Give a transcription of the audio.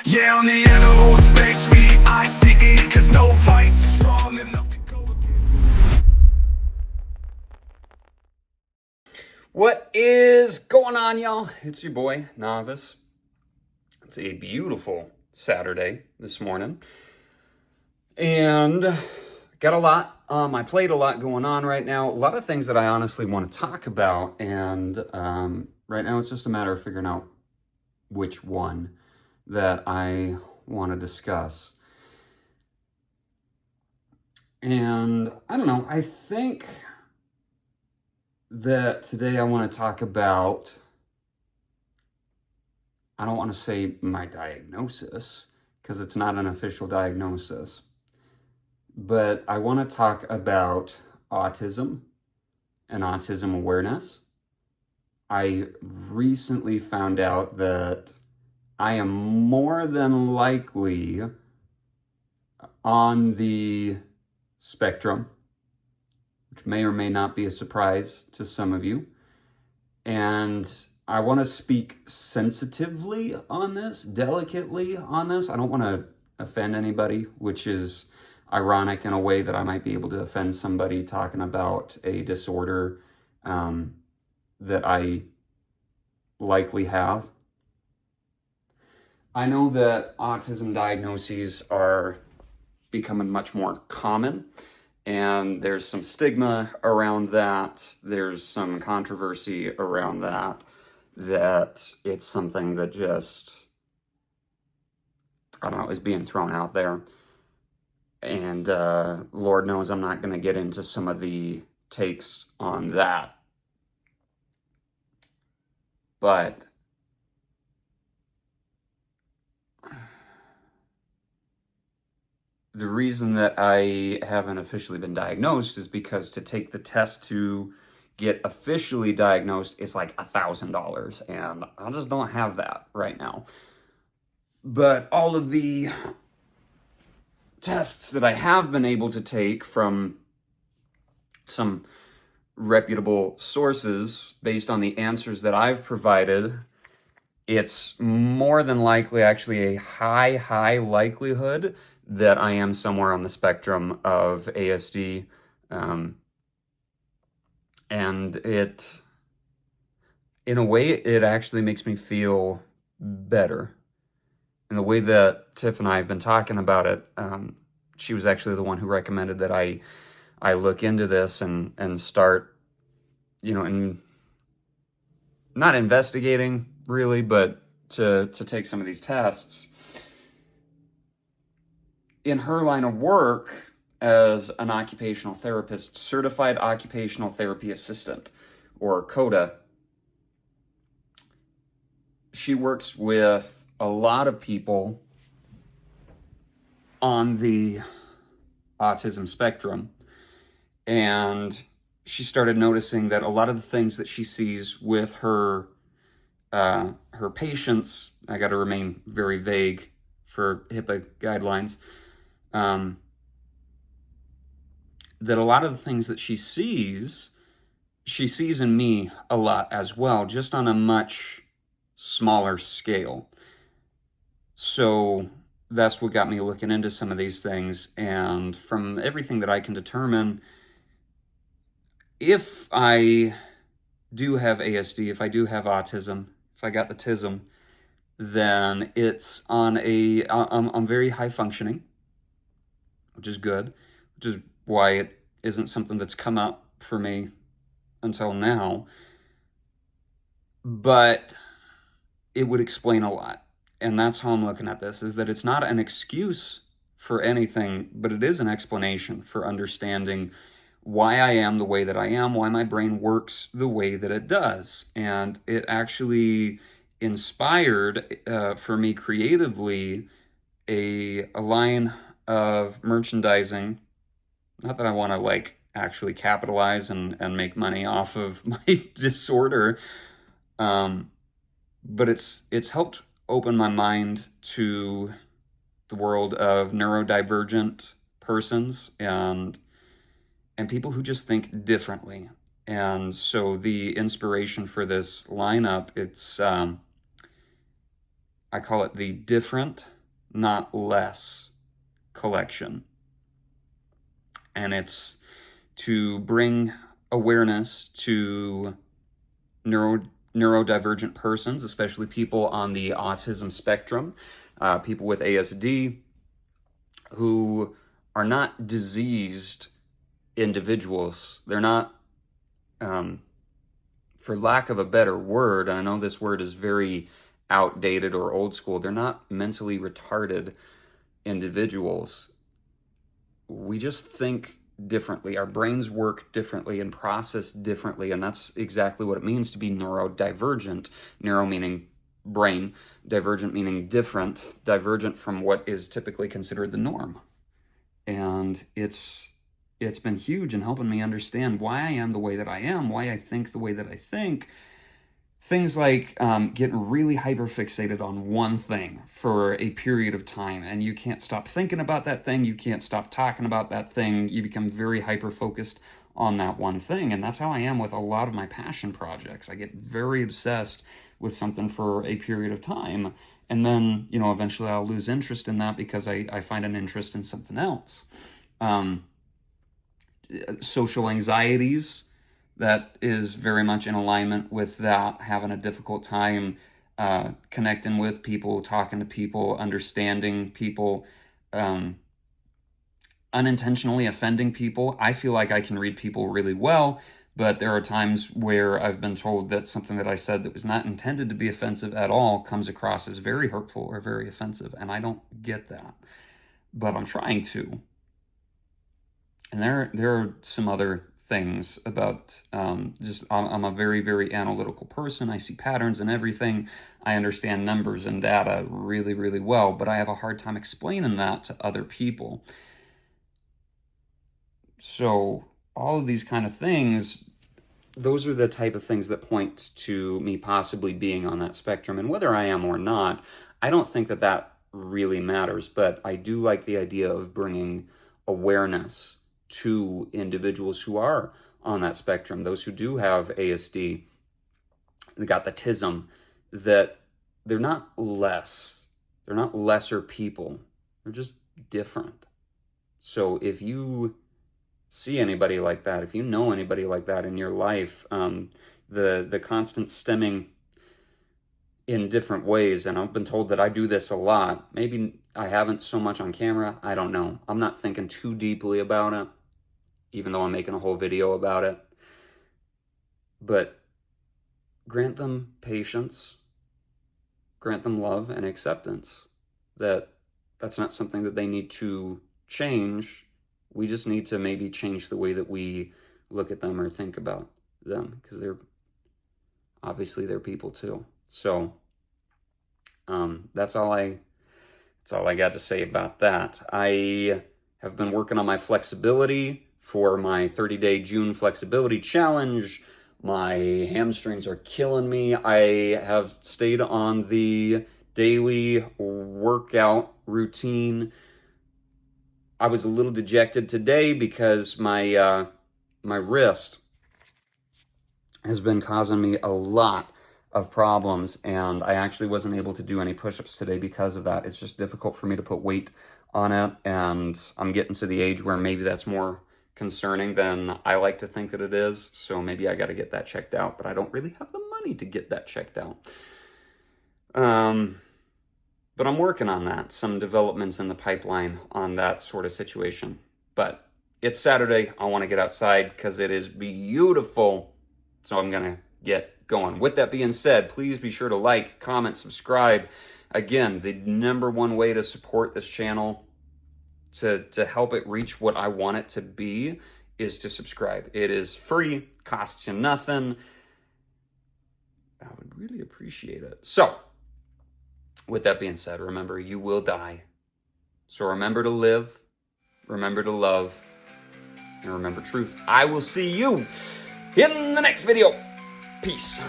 Yeah, on the animal space, V-I-C-E, cause no vice is strong enough to go against. What is going on, y'all? It's your boy, Novice. It's a beautiful Saturday this morning. And got a lot on my plate, a lot going on right now. A lot of things that I honestly want to talk about. And right now it's just a matter of figuring out which one that I want to discuss. And I don't know, I think that today I want to talk about, I don't want to say my diagnosis, because it's not an official diagnosis, but I want to talk about autism and autism awareness. I recently found out that I am more than likely on the spectrum, which may or may not be a surprise to some of you. And I want to speak sensitively on this, delicately on this. I don't want to offend anybody, which is ironic in a way that I might be able to offend somebody talking about a disorder that I likely have. I know that autism diagnoses are becoming much more common, and there's some stigma around that. There's some controversy around that it's something that just, I don't know, is being thrown out there. And Lord knows I'm not going to get into some of the takes on that. But the reason that I haven't officially been diagnosed is because to take the test to get officially diagnosed is like $1,000, and I just don't have that right now. But all of the tests that I have been able to take from some reputable sources based on the answers that I've provided, it's more than likely, actually a high likelihood that I am somewhere on the spectrum of ASD. And it, in a way, it actually makes me feel better. And the way that Tiff and I have been talking about it, she was actually the one who recommended that I look into this and start, and not investigating really, but to take some of these tests. In her line of work as an occupational therapist, certified occupational therapy assistant, or CODA, she works with a lot of people on the autism spectrum, and she started noticing that a lot of the things that she sees with her patients, I got to remain very vague for HIPAA guidelines, that a lot of the things that she sees in me a lot as well, just on a much smaller scale. So that's what got me looking into some of these things. And from everything that I can determine, if I do have ASD, if I do have autism, if I got the TISM, then it's on I'm very high functioning, which is good, which is why it isn't something that's come up for me until now. But it would explain a lot. And that's how I'm looking at this, is that it's not an excuse for anything, but it is an explanation for understanding why I am the way that I am, why my brain works the way that it does. And it actually inspired for me creatively a line of merchandising. Not that I want to actually capitalize and make money off of my disorder, but it's helped open my mind to the world of neurodivergent persons and people who just think differently. And so the inspiration for this lineup, it's I call it the Different not less collection. And it's to bring awareness to neurodivergent persons, especially people on the autism spectrum, people with ASD, who are not diseased individuals. They're not, for lack of a better word, and I know this word is very outdated or old school, they're not mentally retarded individuals. We just think differently. Our brains work differently and process differently, and that's exactly what it means to be neurodivergent. Neuro meaning brain, divergent meaning different, divergent from what is typically considered the norm. And it's been huge in helping me understand why I am the way that I am, why I think the way that I think. Things like getting really hyperfixated on one thing for a period of time, and you can't stop thinking about that thing, you can't stop talking about that thing, you become very hyper-focused on that one thing, and that's how I am with a lot of my passion projects. I get very obsessed with something for a period of time, and then, eventually I'll lose interest in that because I find an interest in something else. Social anxieties, that is very much in alignment with that, having a difficult time connecting with people, talking to people, understanding people, unintentionally offending people. I feel like I can read people really well, but there are times where I've been told that something that I said that was not intended to be offensive at all comes across as very hurtful or very offensive, and I don't get that. But I'm trying to. And there are some other things about I'm a very, very analytical person. I see patterns in everything. I understand numbers and data really, really well, but I have a hard time explaining that to other people. So all of these kind of things, those are the type of things that point to me possibly being on that spectrum. And whether I am or not, I don't think that really matters, but I do like the idea of bringing awareness to individuals who are on that spectrum, those who do have ASD, they got the autism, that they're not lesser people, they're just different. So if you see anybody like that, if you know anybody like that in your life, the constant stemming in different ways, and I've been told that I do this a lot. Maybe I haven't so much on camera, I don't know. I'm not thinking too deeply about it, even though I'm making a whole video about it. But grant them patience, grant them love and acceptance, that's not something that they need to change. We just need to maybe change the way that we look at them or think about them, because they're people too. So that's all I got to say about that. I have been working on my flexibility for my 30-day June flexibility challenge. My hamstrings are killing me. I have stayed on the daily workout routine. I was a little dejected today because my wrist has been causing me a lot of problems, and I actually wasn't able to do any push-ups today because of that. It's just difficult for me to put weight on it, and I'm getting to the age where maybe that's more concerning than I like to think that it is, so maybe I got to get that checked out, but I don't really have the money to get that checked out. But I'm working on that, some developments in the pipeline on that sort of situation. But it's Saturday, I want to get outside because it is beautiful, so I'm going to get going. With that being said, please be sure to like, comment, subscribe. Again, the number one way to support this channel, to help it reach what I want it to be, is to subscribe. It is free, costs you nothing. I would really appreciate it. So, with that being said, remember, you will die. So remember to live, remember to love, and remember truth. I will see you in the next video. Peace.